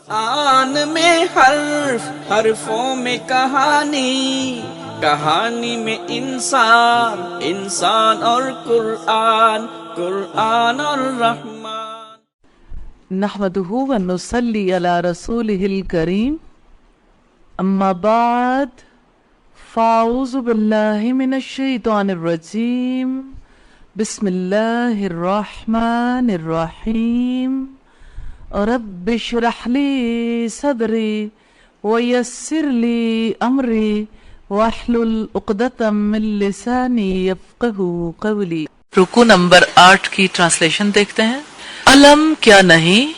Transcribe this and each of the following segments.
آن میں حرف، حرفوں میں کہانی، کہانی میں انسان، انسان اور قرآن، قرآن اور رحمان۔ نحمدہ ونصلی علی رسولہ الکریم، اما بعد فاعوذ باللہ من الشیطان الرجیم، بسم اللہ الرحمن الرحیم۔ رب اشرح لی صدری ویسر لی امری واحلل عقدۃ من لسانی یفقہوا قولی۔ رکوع نمبر 8 کی ٹرانسلیشن دیکھتے ہیں۔ علم کیا نہیں،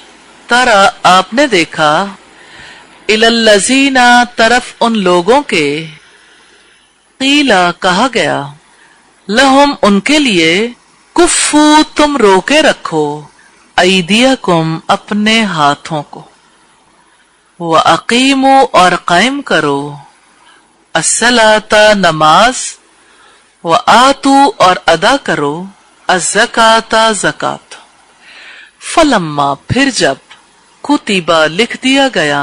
ترا آپ نے دیکھا، الی الذین طرف ان لوگوں کے، قیلا کہا گیا، لہم ان کے لیے، کفو تم روکے رکھو، ایدیکم اپنے ہاتھوں کو، وَأَقِیمُوا اور قائم کرو، الصلاۃ نماز، وَآتُوا اور ادا کرو، الزکاۃ زکات۔ فلما پھر جب، کتبا لکھ دیا گیا،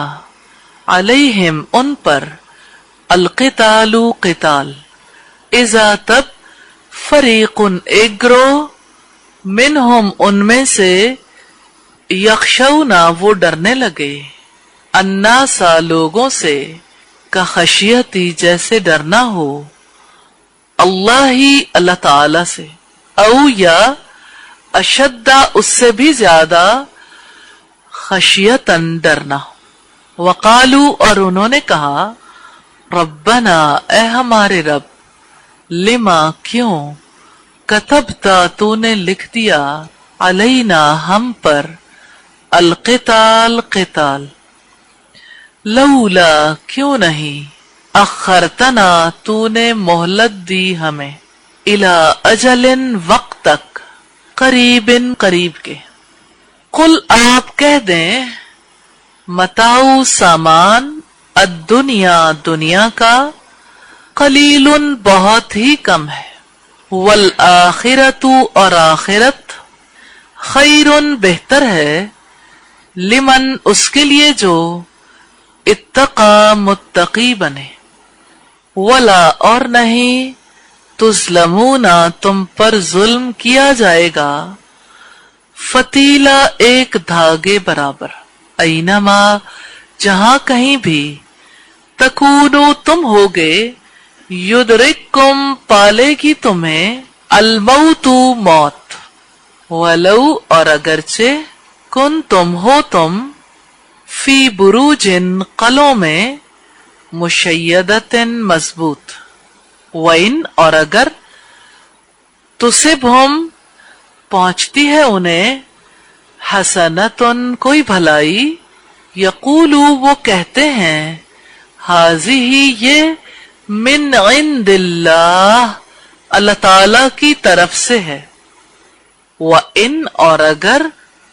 علیہم ان پر، القتال قتال، اذا تب، فریق ایک گروہ، منہم ان میں سے، یخشونا وہ ڈرنے لگے، الناس لوگوں سے، کخشیتی جیسے ڈرنا ہو، اللہ ہی اللہ تعالی سے، او یا اشد اس سے بھی زیادہ، خشیتاً ڈرنا۔ وقالو اور انہوں نے کہا، ربنا اے ہمارے رب، لما کیوں، کتبتا تو نے لکھ دیا، علینا ہم پر، القتال قتال، لولا کیوں نہیں، اخرتنا تو نے مہلت دی ہمیں، الی اجل وقت تک، قریب قریب کے۔ قل آپ کہہ دیں، متاع سامان، الدنیا دنیا کا، قلیل بہت ہی کم ہے، والآخرۃ اور آخرت، خیر بہتر ہے، لمن اس کے لیے جو، اتقا متقی بنے، ولا اور نہیں، تظلمون تم پر ظلم کیا جائے گا، فتیلہ ایک دھاگے برابر، اینما جہاں کہیں بھی، تکونو تم ہوگے، یدرککم پالے گی تمہیں، الموت موت، ولو اور اگرچہ، کن تم ہو تم، فی بروجن قلوں میں، مشیدۃ مضبوط، وَإِنْ اور اگر، تصبہم پہنچتی ہے انہیں، حسنۃ کوئی بھلائی، یقولو وہ کہتے ہیں، ہذہ یہ، من عند اللہ اللہ تعالی کی طرف سے ہے، وَإِنْ اور اگر،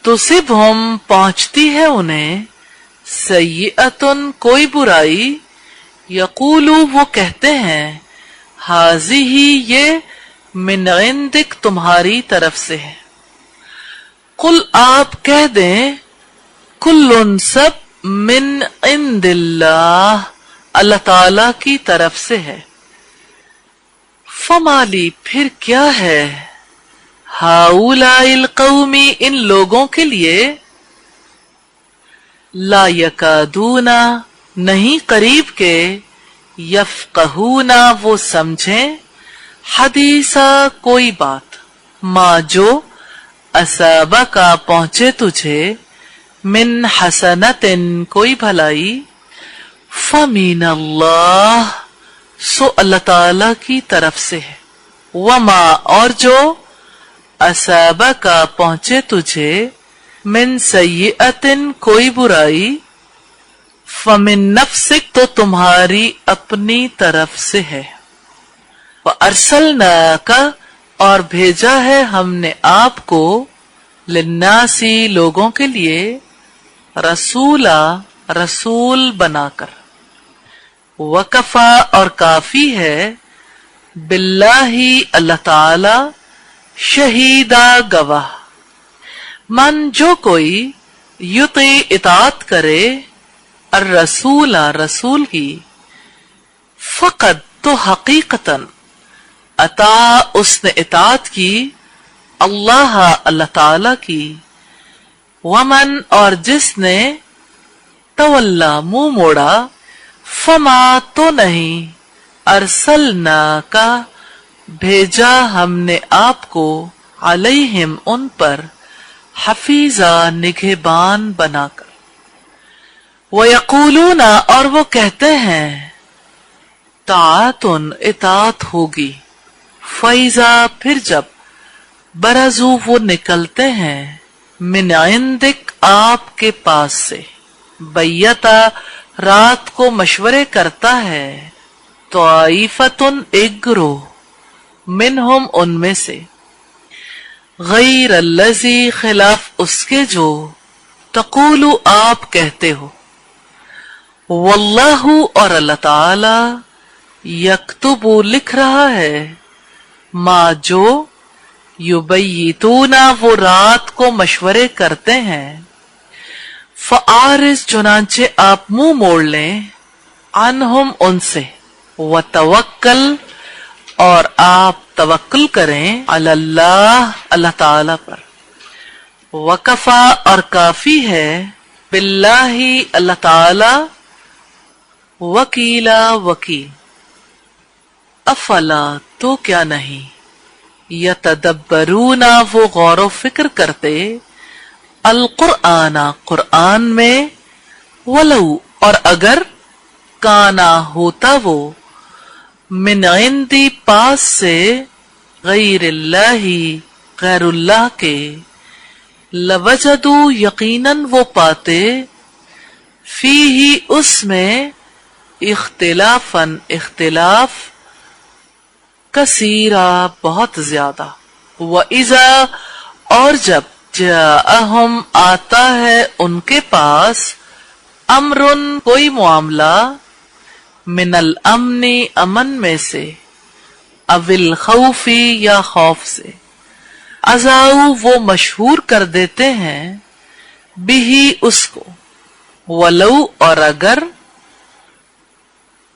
تصبہم پہنچتی ہے انہیں، سیئۃ کوئی برائی، یقولو وہ کہتے ہیں، ہذہ یہ، من عندک تمہاری طرف سے ہے۔ قل آپ کہہ دیں، کل سب، من عند اللہ اللہ تعالی کی طرف سے ہے، فمالی پھر کیا ہے، ہؤلاء القوم ان لوگوں کے لیے، لا یکادون نہیں قریب کے، یفقہون وہ سمجھیں، حدیثا کوئی بات، ما جو، اصابہ کا پہنچے تجھے، من حسنت کوئی بھلائی، فمن اللہ سو اللہ تعالی کی طرف سے ہے، وما اور جو، اصابہ کا پہنچے تجھے، من سیئۃ کوئی برائی، فمن نفسک تو تمہاری اپنی طرف سے ہے، وارسلناک اور بھیجا ہے ہم نے آپ کو، للناس لوگوں کے لیے، رسولا رسول بنا کر، وکفا اور کافی ہے، باللہ اللہ تعالی، شہیدہ گواہ، من جو کوئی، युति इतात करे الرسول रसूल की फकद तो हकीकतन अता उसने इतात की अल्लाह अल्लाह ताला की वमन और जिसने तवल्ला मुंह मोड़ा फमा तो नहीं अरसलना का भेजा हमने आपको अलैहिम उन पर हफीजा निगहबान बनाकर वयकूलूना और वो कहते हैं ताअतुन इतात होगी फैजा फिर जब बरजू वो निकलते हैं मिन इंदिक आपके पास से बैयता रात को मशवरे करता है ताइफतुन एक गिरोह मिनहुम उनमें से गैर अल्लज़ी खिलाफ उसके जो तक़ूलु आप कहते हो वल्लाहु और अल्लाह ताला यक्तुबु लिख रहा है माँ जो युबय्यितूना वो रात को मशवरे करते हैं फ़आरिज़ चुनांचे आप मुंह मोड़ लें अनहुम उनसे व तवक्कल और आप तवक्कुल करें अल्लाह अल्लाह ताला पर वकफा और काफी है बिल्लाही अल्लाह ताला वकीला वकील अफला तो क्या नहीं यतदब्बरूना वो गौर फिक्र करते अल कुरआना कुरआन में वलऊ और अगर काना होता वो मिन इंदी पास से गैरिल्लाही गैरुल्लाह के लवजदू यकीनन वो पाते फीही उसमें इख्तिलाफन इख्तिलाफ कसीरा बहुत ज्यादा व इज़ा और जब जाअहुम आता है उनके पास अमरुन कोई मामला मिनल अमनी अमन में से अविल खौफी या खौफ से अजाऊ वो मशहूर कर देते हैं बिही उसको वलऊ और अगर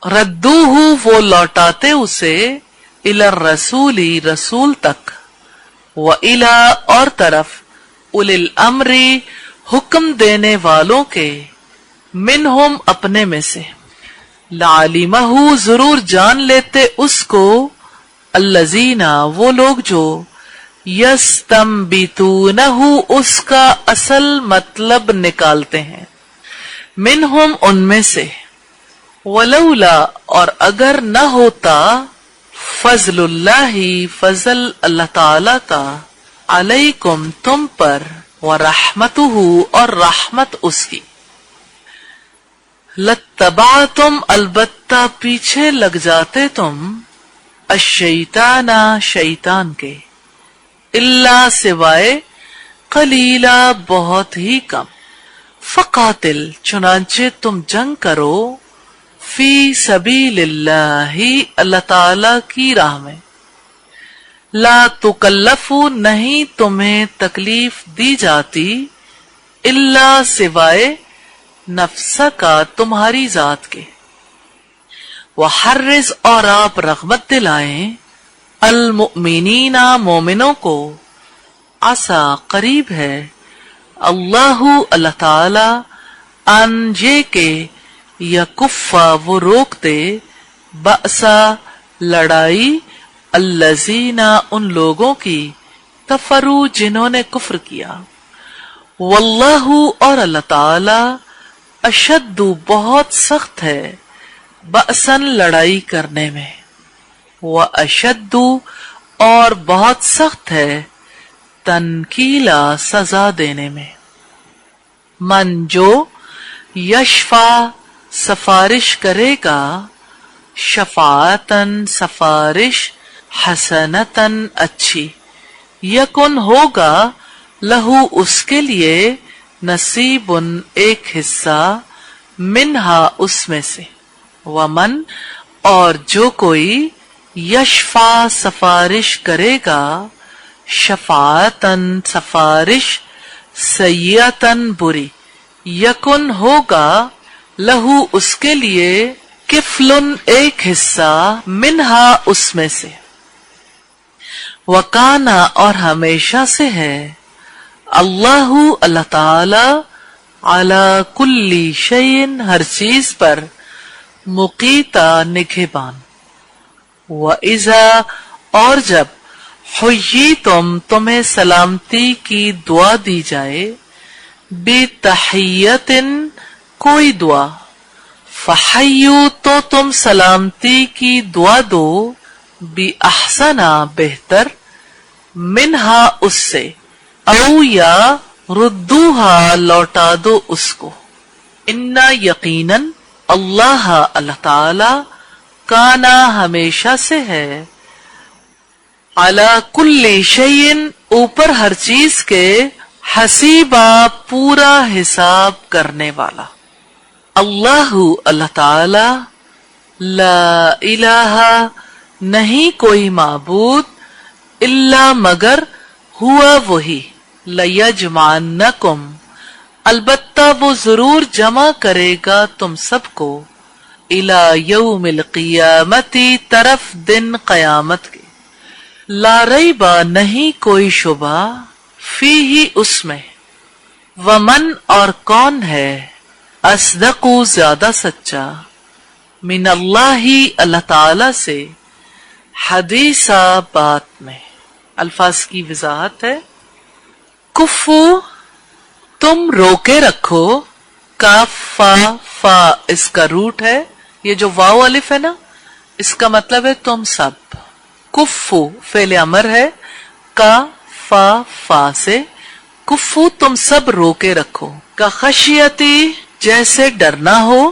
रद्दूहु वो लौटाते उसे इला रसूली रसूल तक व इला और तरफ उलिल अमरी हुक्म देने वालों के मिनहुम अपने में से लालिमहु जरूर जान लेते उसको अल्लजीना वो लोग जो यस्तंबितूनहु उसका असल मतलब निकालते हैं मिनहुम उनमें से वलौला और अगर न होता फजलुल्लाही फजल अल्लाह ताला का अलैकुम तुम पर व रहमतुहु और रहमत उसकी लत्तबातुम अलबत्ता पीछे लग जाते तुम अशैताना शैतान के इल्ला सिवाय कलीला बहुत ही कम फकातिल चुनांचे तुम जंग करो फी सबीलिल्लाही अल्लाह ताला की राह में ला तुकल्लफू नहीं तुम्हें तकलीफ दी जाती इल्ला सिवाय नफ्सा का तुम्हारी जात के वहर्रिज और आप रग़बत दिलाएं अल मुमिनीना मोमिनों को आसा करीब है अल्लाहु अल्लाह ताला अन ये के यकुफ़ा वो रोकते बअसा लड़ाई अल्लज़ीना उन लोगों की तफरू जिन्होंने कुफ्र किया वल्लाहु और अल्लाह ताला अशद्दु बहुत सख्त है बअसन लड़ाई करने में व अशद्दु और बहुत सख्त है तनकीला सजा देने में मन जो यशफा सफारिश करेगा शफातन सफारिश हसनतन अच्छी यकुन होगा लहू उसके लिए नसीबुन एक हिस्सा मिन्हा उसमें से वमन और जो कोई यशफा सफारिश करेगा शफातन सफारिश सय्यतन बुरी, यकुन होगा लहू उसके लिए किफलुन एक हिस्सा, मिनहा उसमें से, वकाना और हमेशा से है, अल्लाहु अल्लाह ताला, अला कुल्ली शैइन हर चीज पर, मुकीता निगहबान। व इज़ा और जब, हुय्यी तुम्हें सलामती की दुआ दी जाए, बितहियतिन कोई दुआ, फहय्यू तो तुम सलामती की दुआ दो, बि अहसना बेहतर, मिनहा उससे, औ या रुद्दूहा लौटा दो उसको, इन्ना यकीनन अल्लाह अल्लाह ताला, काना हमेशा से है, अला कुल्ली शैइन ऊपर हर चीज के, हसीबा पूरा हिसाब करने वाला। अल्लाहु अल्लाह ताला, ला इलाहा नहीं कोई माबूद, इल्ला मगर, हुआ वही, लयजमान्नकुम अलबत्ता वो जरूर जमा करेगा तुम सबको, इला यौमिल क़ियामती तरफ दिन क़यामत के, ला रैबा नहीं कोई शुबा, फीही उसमें, वमन और कौन है, अस्दक़ु ज्यादा सच्चा, मिन अल्लाही अल्लाह ताला से, हदीसा बात में। अल्फाज की वजाहत है, कुफू तुम रोके रखो, काफ फा इसका रूट है, ये जो वाव अलिफ है ना, इसका मतलब है तुम सब। कुफू फेल अमर है, का फा से, कुफू तुम सब रोके रखो, का खशियती जैसे डरना हो,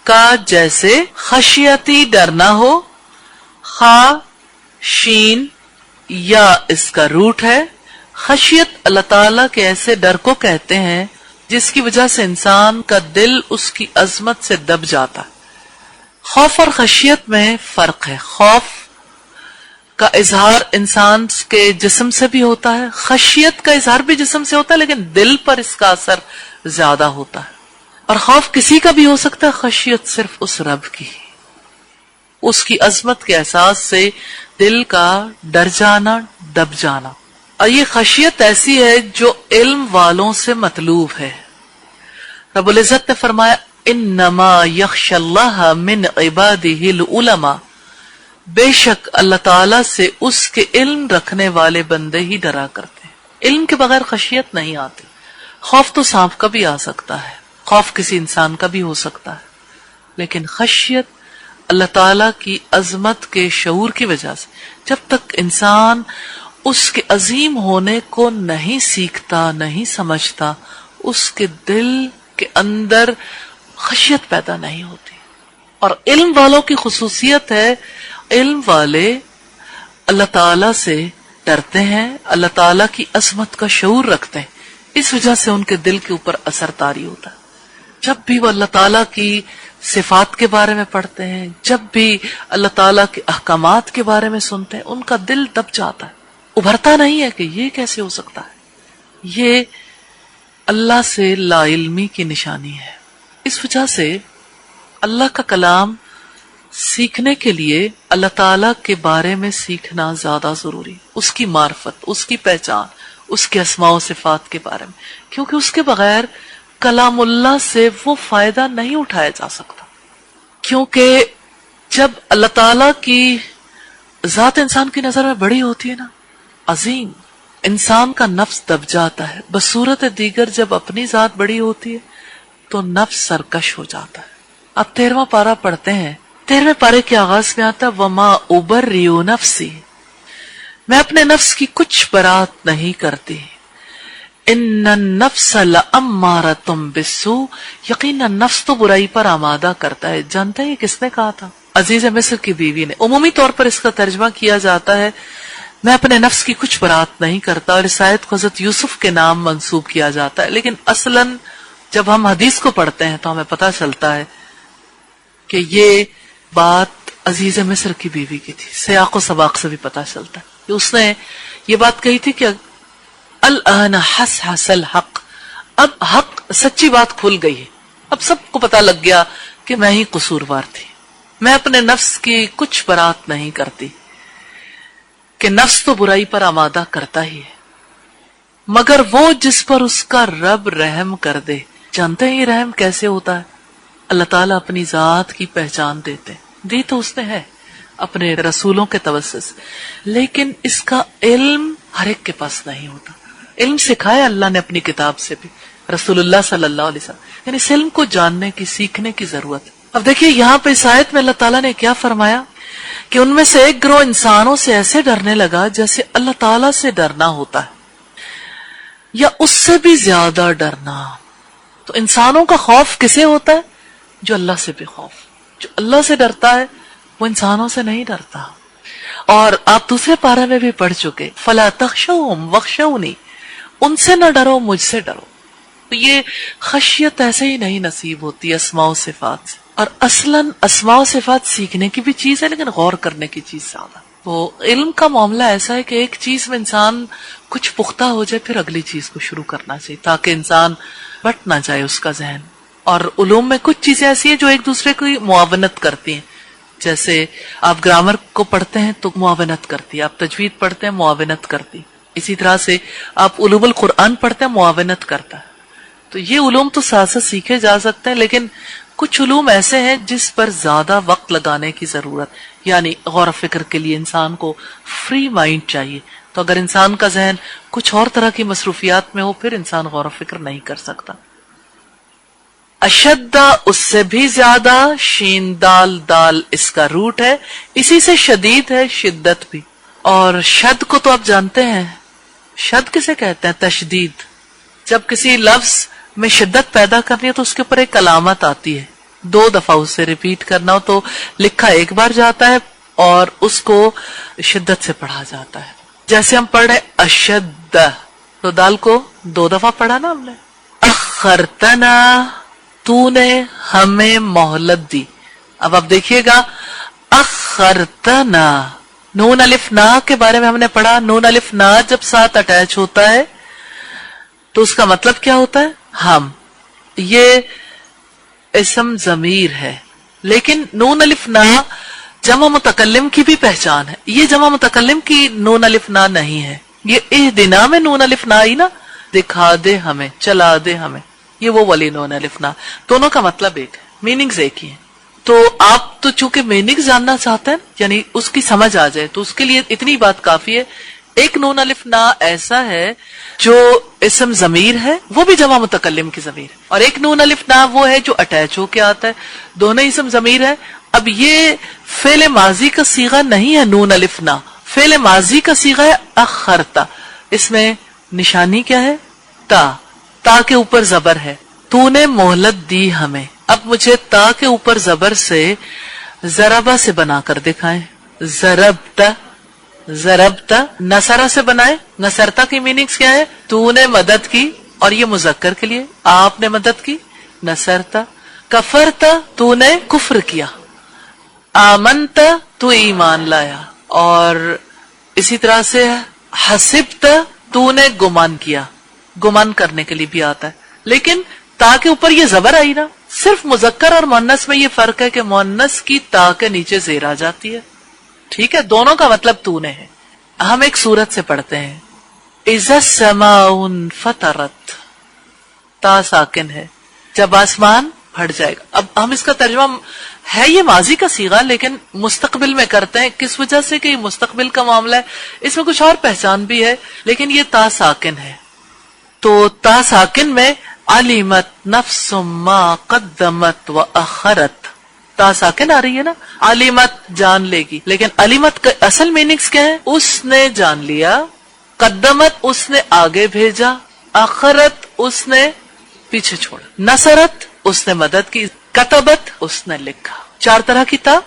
का जैसे खशियती डरना हो, खा शीन या इसका रूट है। खशियत अल्लाह ताला के ऐसे डर को कहते हैं जिसकी वजह से इंसान का दिल उसकी अजमत से दब जाता है। खौफ और खशियत में फर्क है। खौफ का इजहार इंसान के जिस्म से भी होता है, खशियत का इजहार भी जिस्म से होता है, लेकिन दिल पर इसका असर ज्यादा होता है। और खौफ किसी का भी हो सकता है, खशियत सिर्फ उस रब की, उसकी अजमत के एहसास से दिल का डर जाना, दब जाना। और ये खशियत ऐसी है जो इल्म वालों से मतलूब है। रब्बुल इज्जत ने फरमाया, इन्नमा यख्शल्लाह मिन इबादिहिल उलमा, बेशक अल्लाह ताला से उसके इल्म रखने वाले बंदे ही डरा करते हैं। इल्म के बगैर खशियत नहीं आती। खौफ तो सांप का भी आ सकता है, खौफ किसी इंसान का भी हो सकता है, लेकिन खशियत अल्लाह ताला की अजमत के शऊर की वजह से, जब तक इंसान उसके अजीम होने को नहीं सीखता, नहीं समझता, उसके दिल के अंदर खशियत पैदा नहीं होती। और इल्म वालों की खुसूसियत है, इल्म वाले अल्लाह ताला से डरते हैं, अल्लाह ताला की अजमत का शऊर रखते हैं, इस वजह से उनके दिल के ऊपर असर तारी होता है। जब भी वो अल्लाह ताला की सिफात के बारे में पढ़ते हैं, जब भी अल्लाह ताला के अहकामात के बारे में सुनते हैं, उनका दिल दब जाता है, उभरता नहीं है कि ये कैसे हो सकता है। ये अल्लाह से लाइल्मी की निशानी है। इस वजह से अल्लाह का कलाम सीखने के लिए अल्लाह ताला के बारे में सीखना ज्यादा जरूरी, उसकी मार्फत, उसकी पहचान, उसके अस्माओ सिफात के बारे में, क्योंकि उसके बगैर कलामुल्लाह से वो फायदा नहीं उठाया जा सकता। क्योंकि जब अल्लाह ताला की जात इंसान की नजर में बड़ी होती है ना, अजीम, इंसान का नफ्स दब जाता है। बसूरत दीगर जब अपनी जात बड़ी होती है तो नफ्स सरकश हो जाता है। अब 13वां पारा पढ़ते हैं। 13वें पारे के आगाज में आता है, वमा उबर्रियु नफ्सी, मैं अपने नफ्स की कुछ बरात नहीं करती। इन्नन नफ्स लअम्मारतुम बिस्सू, यकीनन नफ्स तो बुराई पर आमादा करता है। जानते हैं किसने कहा था? अजीज मिस्र की बीवी ने। उमूमी तौर पर इसका तर्जमा किया जाता है, मैं अपने नफ्स की कुछ बरात नहीं करता, और इस आयत को हज़रत यूसुफ के नाम मंसूब किया जाता है। लेकिन असलन जब हम हदीस को पढ़ते हैं तो हमें पता चलता है कि ये बात अजीज मिस्र की बीवी की थी। सियाक़ो सबाक़ से भी पता चलता है कि उसने ये बात कही थी कि الآن حصحص الحق، اب حق سچی بات کھل گئی ہے، اب سب کو پتا لگ گیا کہ میں ہی قصوروار تھی، میں اپنے نفس کی کچھ برات نہیں کرتی، کہ نفس تو برائی پر آمادہ کرتا ہی ہے، مگر وہ جس پر اس کا رب رحم کر دے۔ جانتے ہیں یہ رحم کیسے ہوتا ہے؟ اللہ تعالیٰ اپنی ذات کی پہچان دیتے، دی تو اس نے ہے اپنے رسولوں کے توسط سے، لیکن اس کا علم ہر ایک کے پاس نہیں ہوتا۔ علم سکھایا اللہ نے اپنی کتاب سے بھی، رسول اللہ صلی اللہ علیہ وسلم، یعنی اس علم کو جاننے کی، سیکھنے کی ضرورت ہے۔ اب دیکھیے یہاں پہ اس آیت میں اللہ تعالیٰ نے کیا فرمایا کہ ان میں سے ایک گروہ انسانوں سے ایسے ڈرنے لگا جیسے اللہ تعالیٰ سے ڈرنا ہوتا ہے یا اس سے بھی زیادہ ڈرنا۔ تو انسانوں کا خوف کسے ہوتا ہے؟ جو اللہ سے بھی خوف، جو اللہ سے ڈرتا ہے وہ انسانوں سے نہیں ڈرتا۔ اور آپ دوسرے پارے میں بھی پڑھ چکے، فلا تخشوہم واخشونی، ان سے نہ ڈرو مجھ سے ڈرو۔ تو یہ خشیت ایسے ہی نہیں نصیب ہوتی اسماء و صفات سے، اور اصلاً اسماء و صفات سیکھنے کی بھی چیز ہے لیکن غور کرنے کی چیز زیادہ۔ وہ علم کا معاملہ ایسا ہے کہ ایک چیز میں انسان کچھ پختہ ہو جائے پھر اگلی چیز کو شروع کرنا چاہیے تاکہ انسان بٹ نہ جائے اس کا ذہن۔ اور علوم میں کچھ چیزیں ایسی ہیں جو ایک دوسرے کی معاونت کرتی ہیں، جیسے آپ گرامر کو پڑھتے ہیں تو معاونت کرتی ہے، آپ تجوید پڑھتے ہیں معاونت کرتی، اسی طرح سے آپ علوم القرآن پڑھتے ہیں معاونت کرتا ہے۔ تو یہ علوم تو ساتھ ساتھ سیکھے جا سکتے ہیں، لیکن کچھ علوم ایسے ہیں جس پر زیادہ وقت لگانے کی ضرورت، یعنی غور و فکر کے لیے انسان کو فری مائنڈ چاہیے۔ تو اگر انسان کا ذہن کچھ اور طرح کی مصروفیات میں ہو پھر انسان غور و فکر نہیں کر سکتا۔ اشدہ اس سے بھی زیادہ، شین دال دال اس کا روٹ ہے، اسی سے شدید ہے شدت بھی۔ اور شد کو تو آپ جانتے ہیں، شد کسے کہتے ہیں؟ تشدید۔ جب کسی لفظ میں شدت پیدا کرنی ہے تو اس کے اوپر ایک علامت آتی ہے، 2 دفعہ اسے ریپیٹ کرنا ہو تو لکھا ایک بار جاتا ہے اور اس کو شدت سے پڑھا جاتا ہے۔ جیسے ہم پڑھ رہے اشد، تو دال کو 2 دفعہ پڑھا نا ہم نے۔ اخرتنا، تو نے ہمیں مہلت دی۔ اب آپ دیکھیے گا اخرتنا، نون الف نا کے بارے میں ہم نے پڑھا، نون الف نا جب ساتھ اٹیچ ہوتا ہے تو اس کا مطلب کیا ہوتا ہے؟ ہم۔ یہ اسم ضمیر ہے، لیکن نون الف نا جمع متکلم کی بھی پہچان ہے، یہ جمع متکلم کی نون الف نا نہیں ہے، یہ اہدنا میں نون الف نا ہی نا، دکھا دے ہمیں، چلا دے ہمیں، یہ وہ والی نون الف نا، دونوں کا مطلب ایک ہے، میننگز ایک ہی ہیں۔ تو آپ تو چونکہ میننگ جاننا چاہتے ہیں یعنی اس کی سمجھ آ جائے تو اس کے لیے اتنی بات کافی ہے۔ ایک نون الف نا ایسا ہے جو اسم ضمیر ہے، وہ بھی جمع متکلم کی ضمیر ہے، اور ایک نون الف نا وہ ہے جو اٹیچ ہو کے آتا ہے، دونوں اسم ضمیر ہے۔ اب یہ فعل ماضی کا صیغہ نہیں ہے نون الف نا، فعل ماضی کا صیغہ ہے اخرتا، اس میں نشانی کیا ہے؟ تا، تا کے اوپر زبر ہے، تو نے مہلت دی ہمیں۔ اب مجھے تا کے اوپر زبر سے ضربہ سے بنا کر دکھائیں، ضربتا، ضربتا، نصرہ سے بنائے، نصرتا کی میننگز کیا ہے؟ تو نے مدد کی، اور یہ مذکر کے لیے آپ نے مدد کی، نصرتا۔ کفرتا، تو نے کفر کیا، آمنتا، تو ایمان لایا، اور اسی طرح سے حسبتا، تو نے گمان کیا، گمان کرنے کے لیے بھی آتا ہے، لیکن تا کے اوپر یہ زبر آئی نا۔ صرف مذکر اور مؤنث میں یہ فرق ہے کہ مؤنث کی تا کے نیچے زیر آ جاتی ہے، ٹھیک ہے، دونوں کا مطلب تو نے ہے۔ ہم ایک سورت سے پڑھتے ہیں اذا السماء انفطرت، تا ساکن ہے، جب آسمان پھٹ جائے گا۔ اب ہم اس کا ترجمہ ہے یہ ماضی کا صیغہ لیکن مستقبل میں کرتے ہیں، کس وجہ سے کہ یہ مستقبل کا معاملہ ہے، اس میں کچھ اور پہچان بھی ہے، لیکن یہ تا ساکن ہے۔ تو تا ساکن میں علمت نفس ما قدمت و اخرت، تا ساکن آ رہی ہے نا، علمت جان لے گی، لیکن علمت کا اصل میننگز کیا ہے؟ اس نے جان لیا، قدمت اس نے آگے بھیجا، اخرت اس نے پیچھے چھوڑا، نصرت اس نے مدد کی، کتبت اس نے لکھا۔ 4 طرح کی تا،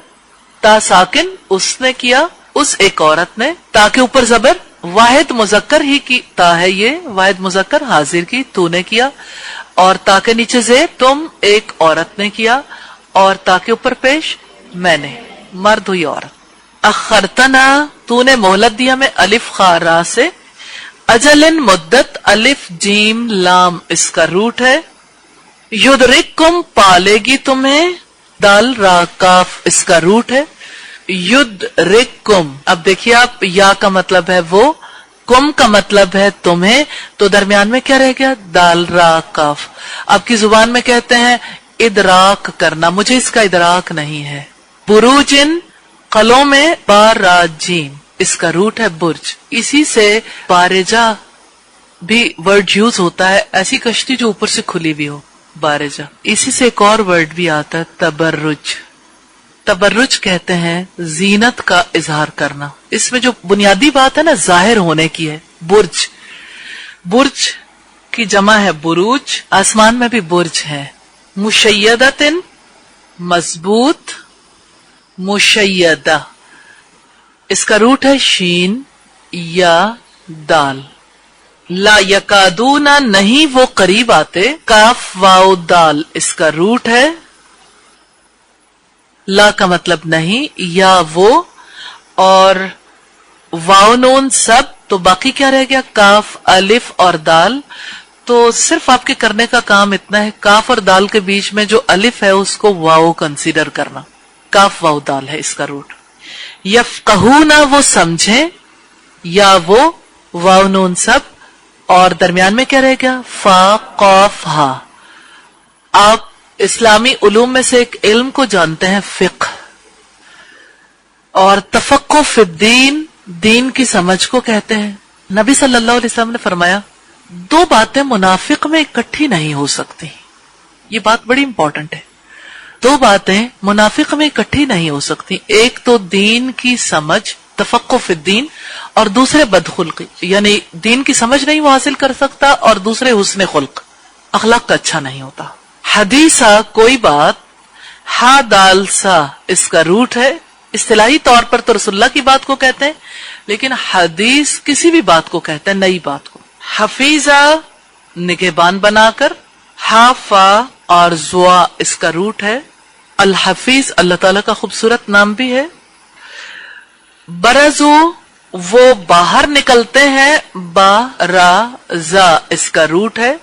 تا ساکن اس نے کیا، اس ایک عورت نے، تا کے اوپر زبر، واحد مذکر ہی کی تا ہے، یہ واحد مذکر حاضر کی، تو نے کیا، اور تا کے نیچے زیر، تم ایک عورت نے کیا، اور تا کے اوپر پیش، میں نے، مرد ہوئی عورت۔ اخرتنا، تو نے مہلت دی ہمیں، الف خا را سے، अजलिन मुद्दत अलिफ जीम लाम इसका रूट है। युद्रिकुम पालेगी तुम्हें, दाल रा काफ इसका रूट है। युद्रिकुम, अब देखिए आप, या का मतलब है वो, कुम का मतलब है तुम्हें, तो दरमियान में क्या रह गया? दाल रा काफ। आपकी जुबान में कहते हैं इदराक करना, मुझे इसका इदराक नहीं है। बुरूजिन, कलों में बाराजीम इसका रूट है बुर्ज। इसी से बारेजा भी वर्ड यूज होता है, ऐसी कश्ती जो ऊपर से खुली भी हो, बारेजा। इसी से एक और वर्ड भी आता है तबर्रुज। तबर्रुज कहते हैं जीनत का इजहार करना। इसमें जो बुनियादी बात है ना, जाहिर होने की है। बुर्ज, बुर्ज की जमा है बुरूज, आसमान में भी बुर्ज है। मुशय्यदतिन, मजबूत, मुशय्यदा इसका रूट है शीन या दाल। ला यकादूना, नहीं वो करीब आते, काफ वाओ दाल इसका रूट है। ला का मतलब नहीं, या वो, और वाओ नून सब, तो बाकी क्या रह गया? काफ, अलिफ और दाल। तो सिर्फ आपके करने का काम इतना है, काफ और दाल के बीच में जो अलिफ है उसको वाओ कंसीडर करना। काफ वाओ दाल है इसका रूट। यफ़क़हूना, वो समझे, या वो, वाओ नून सब, और दरमियान में क्या रह गया? फा कौफ हा। आप इस्लामी उलूम में से एक इल्म को जानते हैं, फिक्ह, और तफक्कुह फिद्दीन, दीन की समझ को कहते हैं। नबी सल्लल्लाहु अलैहि वसल्लम ने फरमाया, दो बातें मुनाफिक में इकट्ठी नहीं हो सकती। ये बात बड़ी इंपॉर्टेंट है। दो बातें मुनाफिक में इकट्ठी नहीं हो सकती, एक तो दीन की समझ, तफक्कुह फिद्दीन, और दूसरे बदखुल्की, यानी दीन की समझ नहीं वो हासिल कर सकता, और दूसरे हुस्न खुल्क, अखलाक का अच्छा नहीं होता। हदीसा, कोई बात, हा दाल सा इसका रूट है। इस्तिलाही तौर पर तो रसूलुल्लाह की बात को कहते हैं, लेकिन हदीस किसी भी बात को कहते हैं, नई बात को। हफीजा, निगहबान बनाकर। हाफा और जुआ इसका रूट है। अल हफीज अल्लाह ताला का खूबसूरत नाम भी है। बरजू, वो बाहर निकलते हैं, बा रा जा इसका रूट है।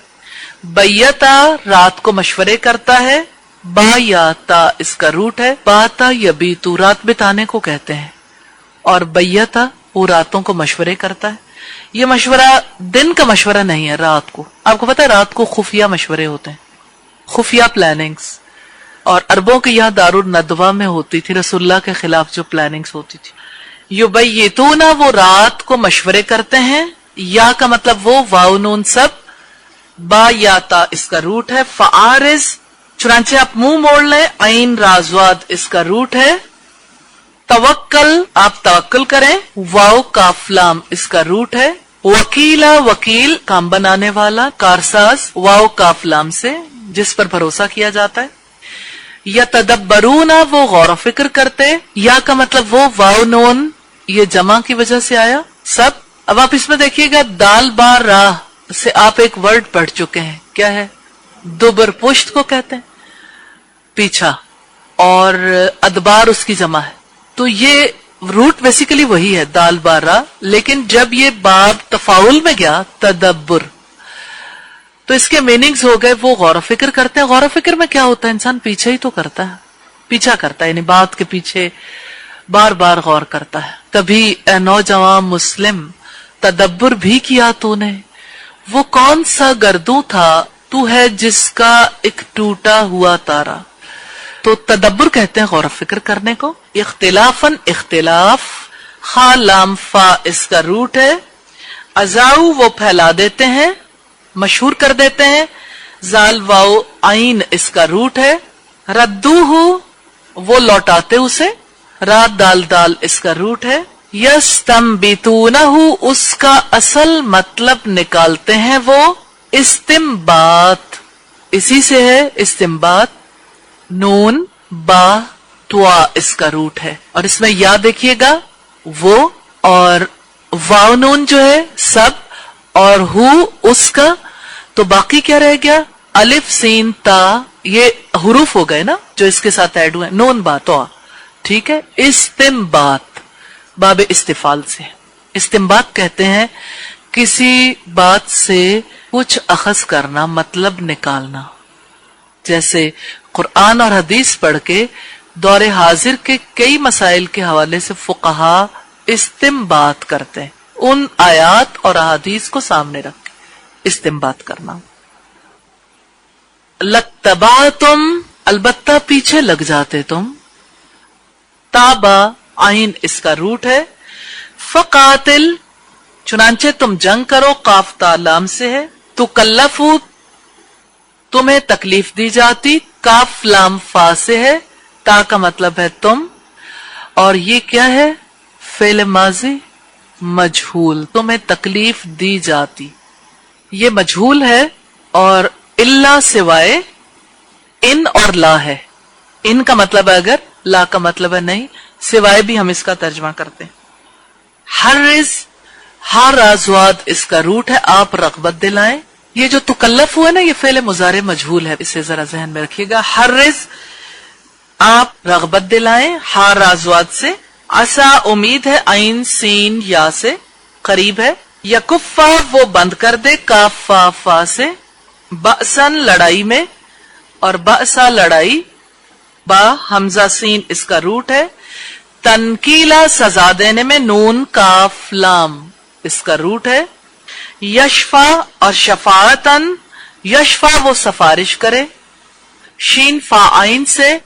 बैयता, रात को मशवरे करता है, बा या ता इसका रूट है। बाता यबीतू, रात बिताने को कहते हैं, और बैयता वो रातों को मशवरे करता है। ये मशवरा दिन का मशवरा नहीं है, रात को। आपको पता है रात को खुफिया मशवरे होते हैं, खुफिया प्लानिंग्स, और अरबों के यहाँ दारुल नदवा में होती थी, रसूलुल्लाह के खिलाफ जो प्लानिंग्स होती थी। युबय्यितूना, वो रात को मशवरे करते हैं। या का मतलब वो, वाव नून सब, बा या ता इसका रूट है। फ़आरिज़, चुनांचे आप मुंह मोड़ लें, ऐन राजवाद इसका रूट है। तवक्कल, आप तवक्कल करें, वाव काफलाम इसका रूट है। वकीला, वकील काम बनाने वाला, कारसाज, वाव काफलाम से, जिस पर भरोसा किया जाता है। या तदब्बरूना, वो गौर फिक्र करते। या का मतलब वो, वाव नून ये जमा की वजह से आया सब। अब आप इसमें देखिएगा, दाल बा राह से आप एक वर्ड पढ़ चुके हैं, क्या है? दुबर, पुश्त को कहते हैं, पीछा, और अदबार उसकी जमा है। तो ये रूट बेसिकली वही है, दाल बा राह, लेकिन जब ये बाब तफाउल में गया, तदब्बर, तो इसके मीनिंग्स हो गए, वो गौर फिक्र करते हैं। गौर फिक्र में क्या होता है? इंसान पीछे ही तो करता है, पीछा करता है, यानी बात के पीछे बार बार गौर करता है। कभी ए नौजवान मुस्लिम तदब्बर भी किया तूने, वो कौन सा गर्दू था तू है जिसका एक टूटा हुआ तारा। तो तदब्बर कहते हैं गौर फिक्र करने को। इख्तिलाफन, इख्तिलाफ, खा लाम फा इसका रूट है। अजाऊ, वो फैला देते हैं, मशहूर कर देते हैं। जाल वाओ आइन इसका रूट है। रद्दूहु, वो लौटाते उसे, रात दाल दाल इसका रूट है। यस्तंबितूनहु, उसका असल मतलब निकालते हैं वो। इस्तिम्बात, इसी से है इस्तिम्बात। नून बा त्वा इसका रूट है, और इसमें या देखिएगा वो, और वाव नून जो है सब, और हु उसका, तो बाकी क्या रह गया? अलिफ सीन ता, ये हुरूफ हो गए ना जो इसके साथ ऐड हुए, नून बा त्वा, ठीक है। इस्तिम्बात, बाब इस्तिफाल से इस्तिम्बात कहते हैं کسی بات سے کچھ اخذ کرنا، مطلب نکالنا. جیسے قرآن اور حدیث پڑھ کے دور حاضر کے کئی مسائل کے حوالے سے فقہا استنباط کرتے ہیں، ان آیات اور احادیث کو سامنے رکھ کے استنباط کرنا. لَتَّبَعْتُمْ البتہ پیچھے لگ جاتے تم. تابا عین اس کا روٹ ہے. فقاتل چنانچہ تم جنگ کرو، قاف تا لام سے ہے. تکلفو تمہیں تکلیف دی جاتی، کاف لام فا سے ہے. تا کا مطلب ہے تم، اور یہ کیا ہے؟ فعل ماضی مجہول. تمہیں تکلیف دی جاتی یہ مجہول ہے، اور اللہ سوائے ان اور لا ہے. ان کا مطلب ہے اگر، لا کا مطلب ہے نہیں. سوائے بھی ہم اس کا ترجمہ کرتے ہیں. حرز ہر آزواد اس کا روٹ ہے، آپ رغبت دلائیں. یہ جو تکلف ہوا نا یہ فعل مضارع مجہول ہے، اسے ذرا ذہن میں رکھیے گا. حرز آپ رغبت دلائیں، ہر آزواد سے. عسا امید ہے، عین سین یا سے قریب ہے. یکفا وہ بند کر دے، کاف فا فا سے. بأسن لڑائی میں، اور بأسا لڑائی، با حمزہ سین اس کا روٹ ہے. تنکیلا سزا دینے میں، نون کاف لام اس کا روٹ ہے. یشفا اور شفاعتن، یشفا وہ سفارش کرے، شین فا عین سے.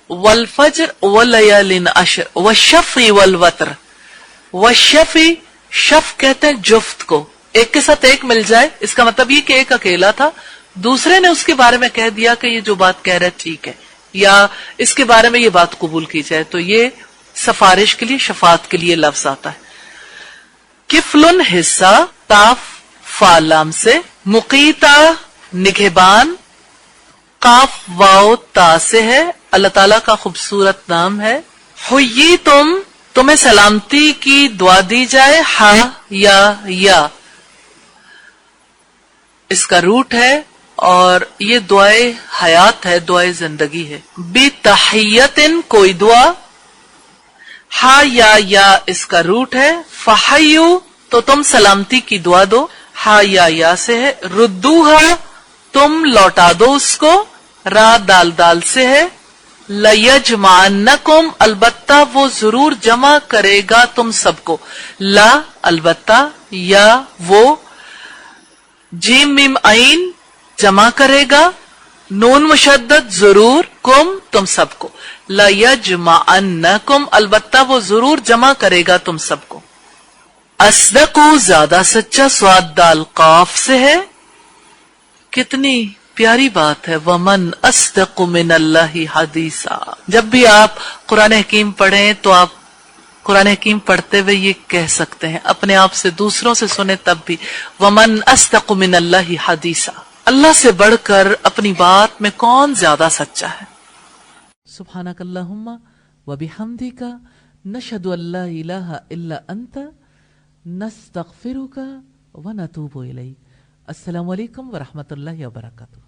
والفجر ولیال عشر والشفع والوتر. والشفع شف کہتے ہیں جفت کو، ایک کے ساتھ ایک مل جائے. اس کا مطلب یہ کہ ایک اکیلا تھا، دوسرے نے اس کے بارے میں کہہ دیا کہ یہ جو بات کہہ رہا ہے ٹھیک ہے، یا اس کے بارے میں یہ بات قبول کی جائے، تو یہ سفارش کے لیے، شفاعت کے لیے لفظ آتا ہے. کفلن حصہ، تاف فا لام سے. مقیتا نگہبان، قاف واو تا سے ہے. اللہ تعالیٰ کا خوبصورت نام ہے. حیی تمہیں سلامتی کی دعا دی جائے. ہا یا اس کا روٹ ہے، اور یہ دعائے حیات ہے، دعائے زندگی ہے. بتحیتن کوئی دعا. ہا یا اس کا روٹ ہے. فحیو تو تم سلامتی کی دعا دو، ہا یا سے ہے. ردوہا تم لوٹا دو اس کو، را دال سے ہے. لیجمعنکم البتہ وہ ضرور جمع کرے گا تم سب کو. لا البتہ، یا وہ، جیم میم عین جمع کرے گا. نون مشدد ضرور، کم تم سب کو. لیجمعنکم البتہ وہ ضرور جمع کرے گا تم سب کو. اصدقو زیادہ سچا، سواد دال قاف سے ہے. کتنی پیاری بات ہے. ومن اصدق من اللہ حدیثا. جب بھی آپ قرآن حکیم پڑھیں تو آپ قرآن حکیم پڑھتے ہوئے یہ کہہ سکتے ہیں، اپنے آپ سے، دوسروں سے سنیں تب بھی. ومن اصدق من اللہ حدیثا. اللہ سے بڑھ کر اپنی بات میں کون زیادہ سچا ہے. سبحانک اللہم وبحمدک نشہد ان لا الہ الا انت نستغفرک ونتوب الیک. السلام علیکم ورحمۃ اللہ وبرکاتہ.